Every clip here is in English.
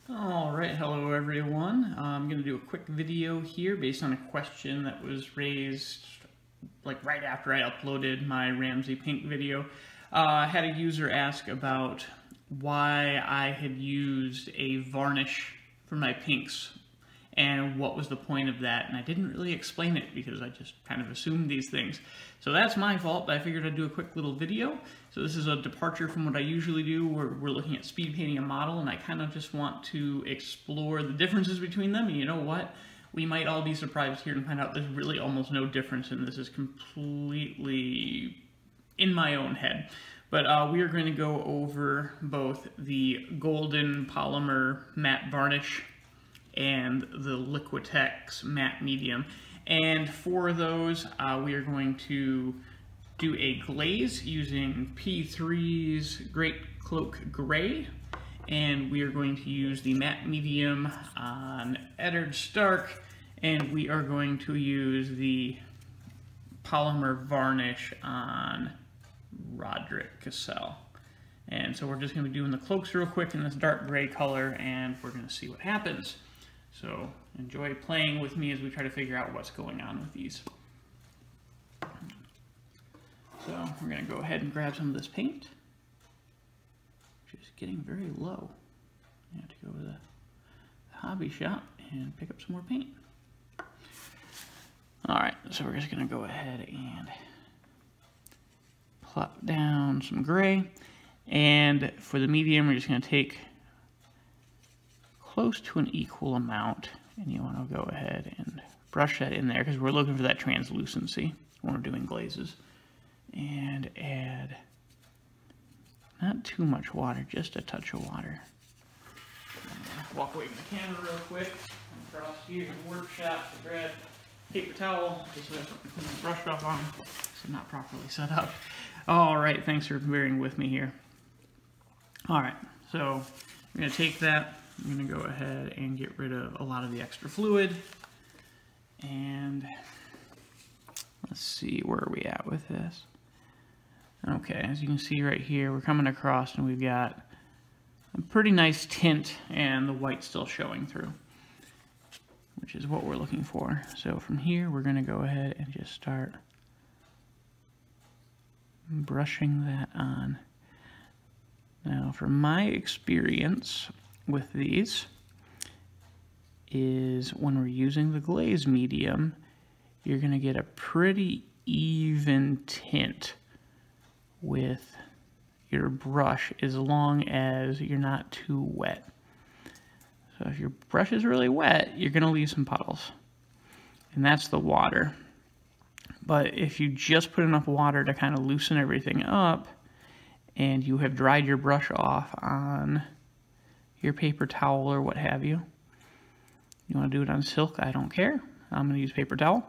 Alright, hello everyone. I'm going to do a quick video here based on a question that was raised like right after I uploaded my Ramsey paint video. I had a user ask about why I had used a varnish for my pinks and what was the point of that, and I didn't really explain it because I just kind of assumed these things. So that's my fault, but I figured I'd do a quick little video. So this is a departure from what I usually do, where we're looking at speed painting a model, and I kind of just want to explore the differences between them. And you know what? We might all be surprised here and find out there's really almost no difference, and this is completely in my own head. But we are going to go over both the Golden Polymer Matte Varnish and the Liquitex Matte Medium. And for those, we are going to do a glaze using P3's Great Cloak Gray, and we are going to use the Matte Medium on Eddard Stark, and we are going to use the Polymer Varnish on Roderick Cassell. And so we're just going to be doing the cloaks real quick in this dark gray color, and we're going to see what happens. So enjoy playing with me as we try to figure out what's going on with these. So we're going to go ahead and grab some of this paint, which is getting very low. I have to go to the hobby shop and pick up some more paint. Alright, so we're just going to go ahead and plop down some gray. And for the medium, we're just going to take close to an equal amount, and you want to go ahead and brush that in there because we're looking for that translucency when we're doing glazes. And add not too much water, just a touch of water. Walk away from the camera real quick. I'm across here in the workshop to grab paper towel just so I have something to clean the brush off on. So not properly set up. Alright, thanks for bearing with me here. Alright, so I'm going to take that. I'm going to go ahead and get rid of a lot of the extra fluid. And let's see, where are we at with this? Okay, as you can see right here, we're coming across and we've got a pretty nice tint and the white still showing through, which is what we're looking for. So from here, we're going to go ahead and just start brushing that on. Now, from my experience with these is when we're using the glaze medium, you're going to get a pretty even tint with your brush as long as you're not too wet. So if your brush is really wet, you're going to leave some puddles, and that's the water. But if you just put enough water to kind of loosen everything up and you have dried your brush off on your paper towel or what have you, you want to do it on silk, I don't care. I'm going to use paper towel.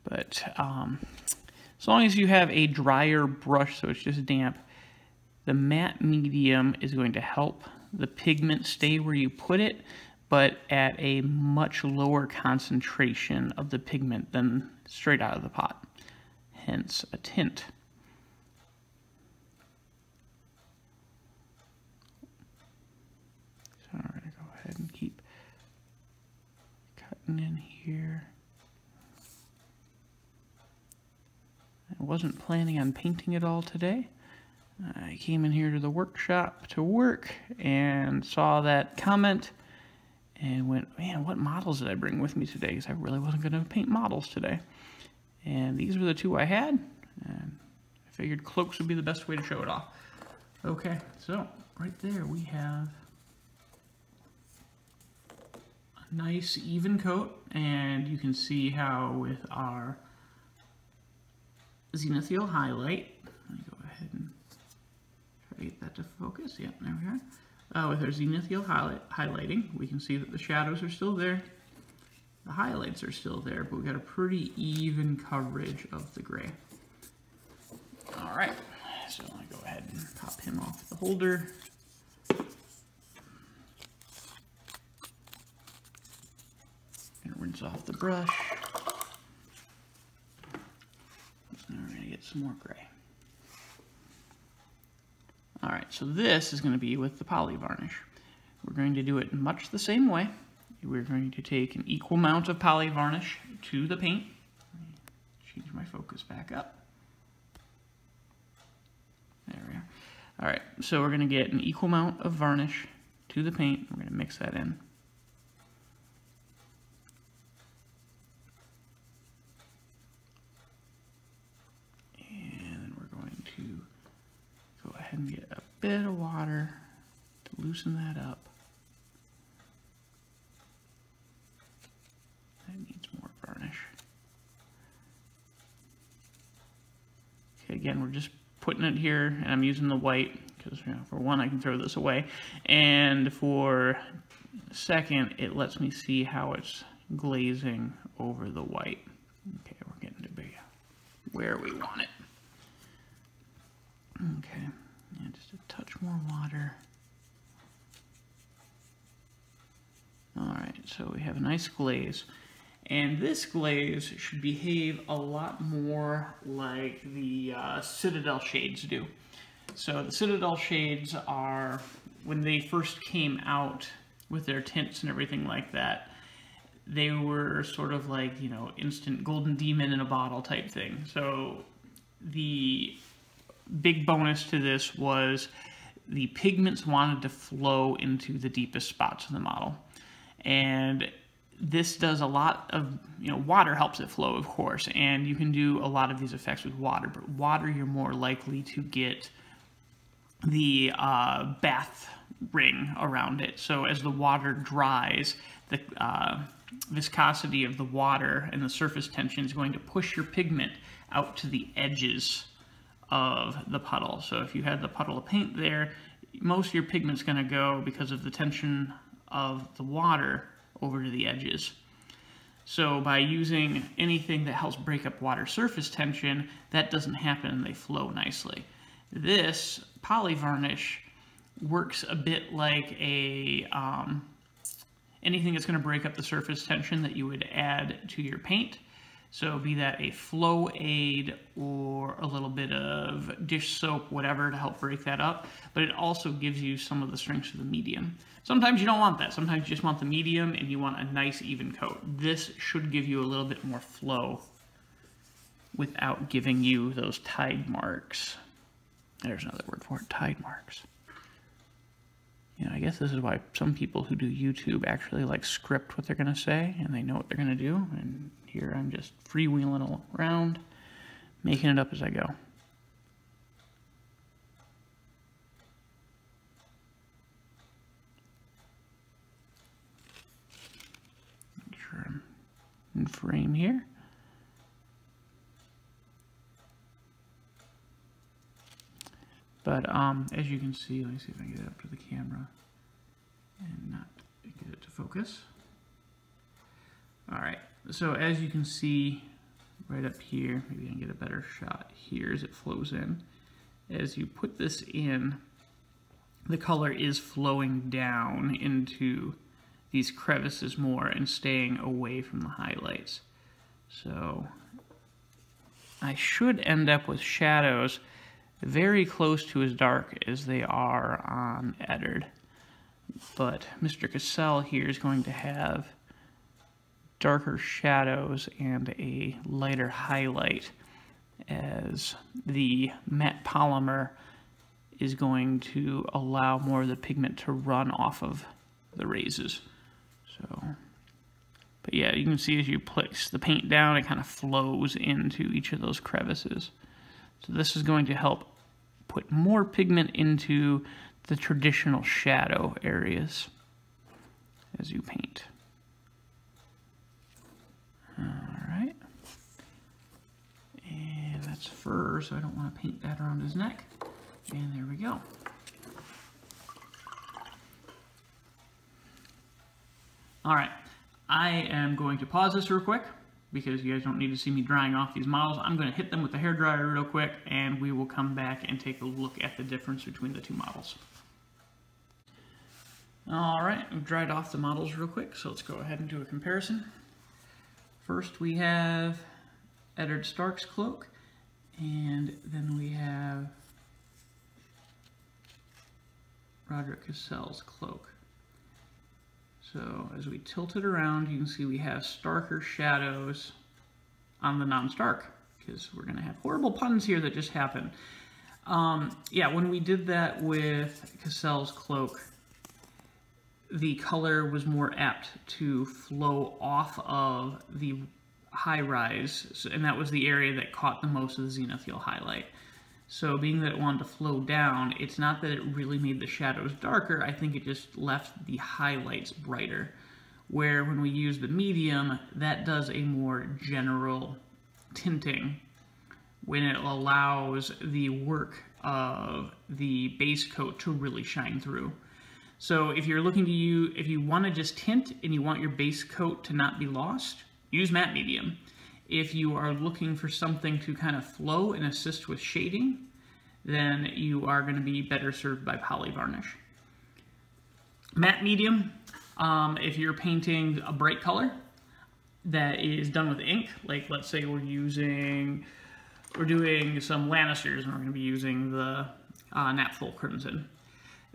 But as long as you have a drier brush so it's just damp, the matte medium is going to help the pigment stay where you put it, but at a much lower concentration of the pigment than straight out of the pot, hence a tint. So I'm going to go ahead and keep cutting in here. I wasn't planning on painting it all today. I came in here to the workshop to work and saw that comment and went, man, what models did I bring with me today? Because I really wasn't going to paint models today. And these were the two I had, and I figured cloaks would be the best way to show it off. Okay, so right there we have a nice even coat, and you can see how with our zenithal highlight, let me go ahead and try to get that to focus. Yeah, there we are. With our zenithal highlighting, we can see that the shadows are still there, the highlights are still there, but we've got a pretty even coverage of the gray. All right, so I go ahead and pop him off the holder. Gonna rinse off the brush. Now we're gonna get some more gray. Alright, so this is going to be with the poly varnish. we're going to do it much the same way. We're going to take an equal amount of poly varnish to the paint. Change my focus back up. There we are. All right, so we're going to get an equal amount of varnish to the paint. We're going to mix that in. And we're going to go ahead and get a bit of water to loosen that up. That needs more varnish. Okay, again, we're just putting it here, and I'm using the white because, you know, for one, I can throw this away, and for second, it lets me see how it's glazing over the white. Okay, we're getting to be where we want it. Okay, and just a touch more water. All right, so we have a nice glaze. And this glaze should behave a lot more like the Citadel shades do. So the Citadel shades are, when they first came out with their tints and everything like that, they were sort of like, you know, instant golden demon in a bottle type thing. So the big bonus to this was the pigments wanted to flow into the deepest spots of the model. And this does a lot of, you know, water helps it flow, of course, and you can do a lot of these effects with water, but water you're more likely to get the bath ring around it. So as the water dries, the viscosity of the water and the surface tension is going to push your pigment out to the edges of the puddle. So if you had the puddle of paint there, most of your pigment's going to go, because of the tension of the water, over to the edges. So by using anything that helps break up water surface tension, that doesn't happen and they flow nicely. This poly varnish works a bit like a anything that's going to break up the surface tension that you would add to your paint. So be that a flow aid or a little bit of dish soap, whatever, to help break that up. But it also gives you some of the strengths of the medium. Sometimes you don't want that. Sometimes you just want the medium and you want a nice even coat. This should give you a little bit more flow without giving you those tide marks. There's another word for it, tide marks. You know, I guess this is why some people who do YouTube actually like script what they're going to say and they know what they're going to do. And here I'm just freewheeling around, making it up as I go. Make sure I'm in frame here. But as you can see, let me see if I can get it up to the camera and not get it to focus. All right, so as you can see right up here, maybe I can get a better shot here as it flows in. As you put this in, the color is flowing down into these crevices more and staying away from the highlights. So I should end up with shadows very close to as dark as they are on Eddard. But Mr. Cassell here is going to have darker shadows and a lighter highlight, as the matte polymer is going to allow more of the pigment to run off of the raises. So, but yeah, you can see as you place the paint down, it kind of flows into each of those crevices. So this is going to help put more pigment into the traditional shadow areas as you paint. Alright. And that's fur, so I don't want to paint that around his neck. And there we go. Alright. I am going to pause this real quick, because you guys don't need to see me drying off these models. I'm going to hit them with the hairdryer real quick, and we will come back and take a look at the difference between the two models. Alright, I've dried off the models real quick, so let's go ahead and do a comparison. First we have Eddard Stark's cloak, and then we have Roderick Cassell's cloak. So as we tilt it around, you can see we have starker shadows on the non-stark, because we're going to have horrible puns here that just happen. Yeah, when we did that with Cassell's cloak, the color was more apt to flow off of the high rise, and that was the area that caught the most of the zenithal highlight. So being that it wanted to flow down, it's not that it really made the shadows darker, I think it just left the highlights brighter. Where when we use the medium, that does a more general tinting when it allows the work of the base coat to really shine through. So if you're looking to if you want to just tint and you want your base coat to not be lost, use matte medium. If you are looking for something to kind of flow and assist with shading, then you are going to be better served by poly varnish. Matte medium, if you're painting a bright color that is done with ink, like let's say we're doing some Lannisters and we're going to be using the Nat Full Crimson.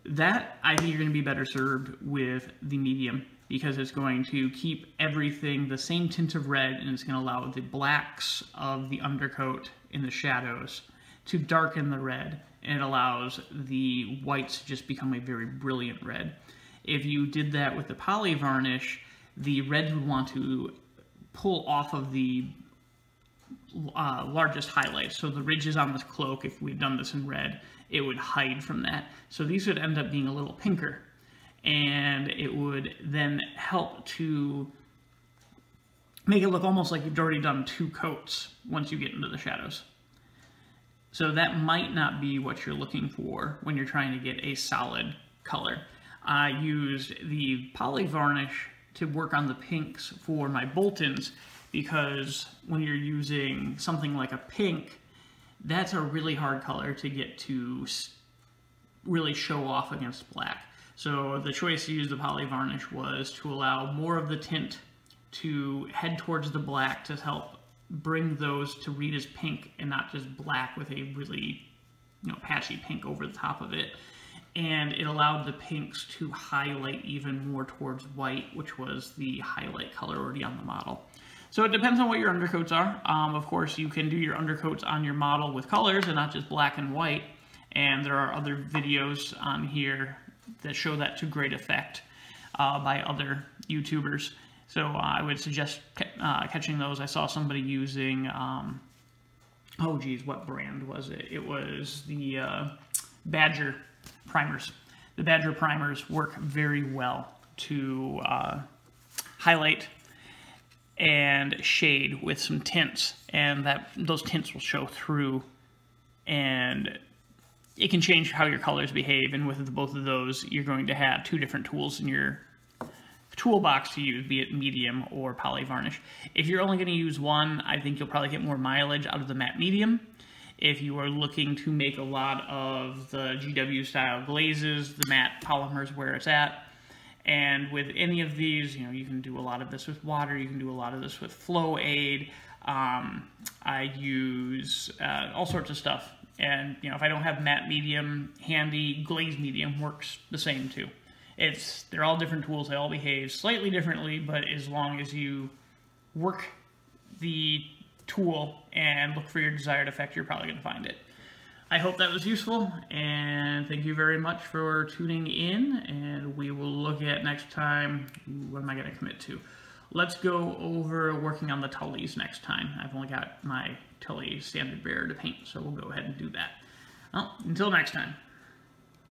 That, I think you're going to be better served with the medium, because it's going to keep everything the same tint of red, and it's going to allow the blacks of the undercoat in the shadows to darken the red, and it allows the whites to just become a very brilliant red. If you did that with the poly varnish, the red would want to pull off of the largest highlights. So the ridges on this cloak, if we'd done this in red, it would hide from that. So these would end up being a little pinker, and it would then help to make it look almost like you've already done two coats once you get into the shadows. So that might not be what you're looking for when you're trying to get a solid color. I used the poly varnish to work on the pinks for my Boltons, because when you're using something like a pink, that's a really hard color to get to really show off against black. So the choice to use the poly varnish was to allow more of the tint to head towards the black to help bring those to read as pink and not just black with a really, patchy pink over the top of it. And it allowed the pinks to highlight even more towards white, which was the highlight color already on the model. So it depends on what your undercoats are. Of course, you can do your undercoats on your model with colors and not just black and white. And there are other videos on here that show that to great effect by other YouTubers. So I would suggest catching those. I saw somebody using, oh geez, what brand was it? It was the Badger primers. The Badger primers work very well to highlight and shade with some tints, and those tints will show through, and it can change how your colors behave. And with both of those, you're going to have two different tools in your toolbox to use, be it medium or poly varnish. If you're only going to use one, I think you'll probably get more mileage out of the matte medium. If you are looking to make a lot of the GW style glazes, the matte polymer is where it's at. And with any of these, you can do a lot of this with water, you can do a lot of this with flow aid. I use all sorts of stuff. And if I don't have matte medium handy, glaze medium works the same too. They're all different tools, they all behave slightly differently, but as long as you work the tool and look for your desired effect, you're probably going to find it. I hope that was useful, and thank you very much for tuning in, and we will look at next time, what am I going to commit to? Let's go over working on the Tullys next time. I've only got my Tully Standard Bearer to paint, so we'll go ahead and do that. Well, until next time.